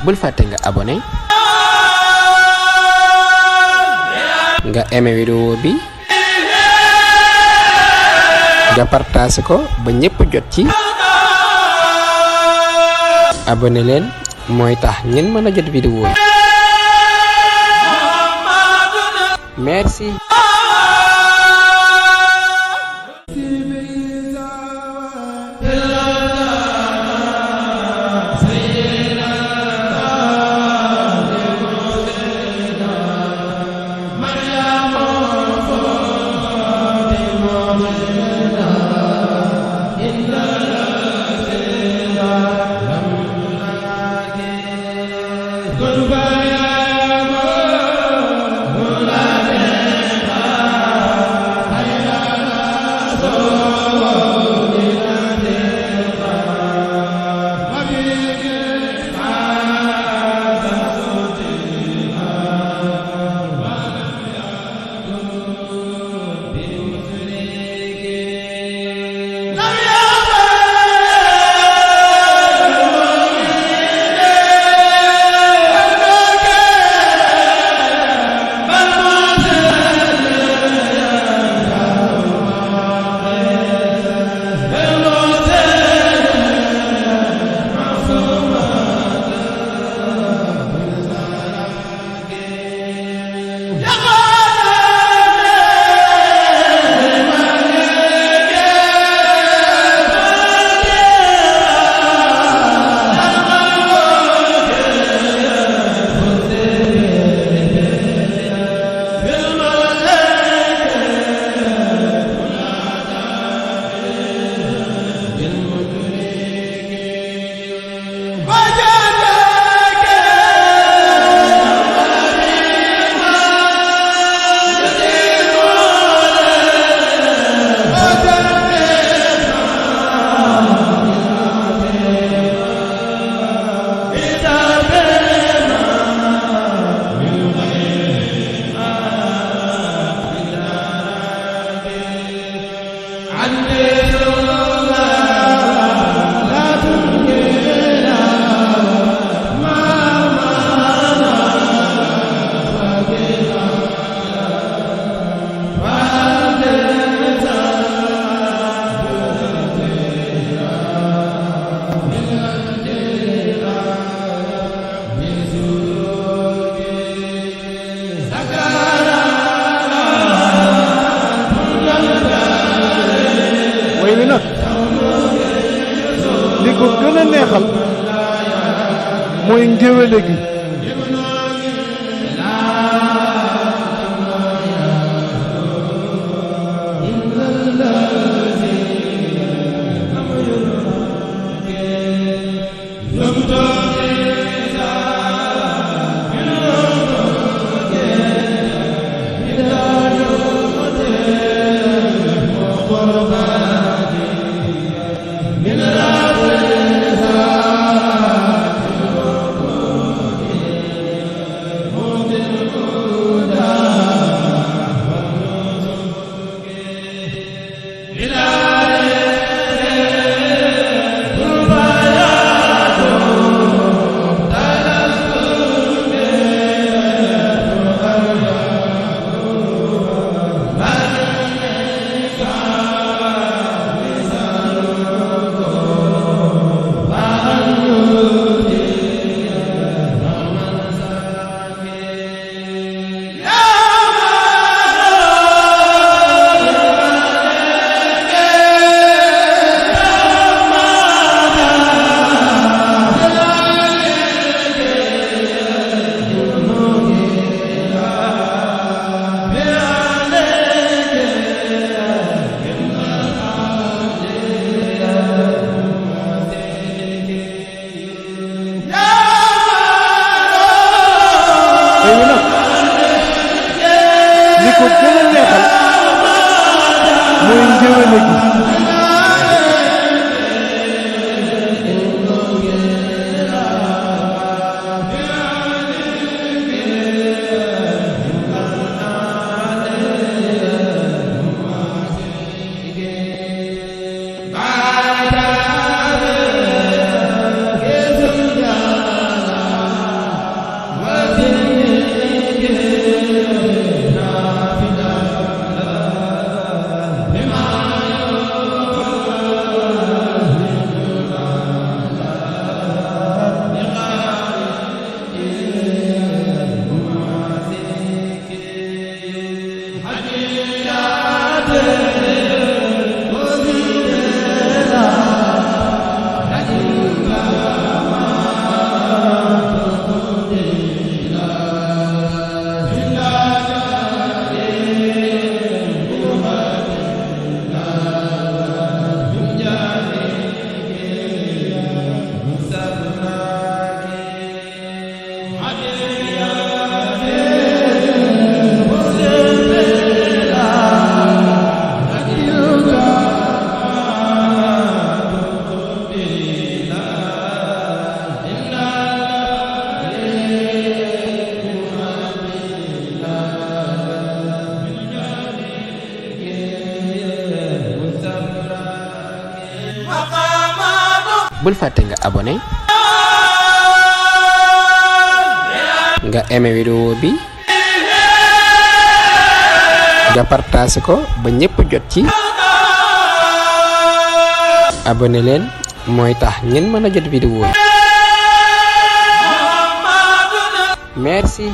bul fàtte nga abonné nga aimé vidéo bi nga partagé ko ba ñépp jot ci abonné leen mooy tax ngeen mën a jot vidéo yi merci. li ko gën a neexal mooy ngéwéle gi li ko gën a neexal mooy ngéwéle gi bul fàtte nga abonné nga aimé vidéo bi nga partagé ko ba ñépp jot ci. abonné leen mooy tax ngeen mën a jot vidéo yi. merci.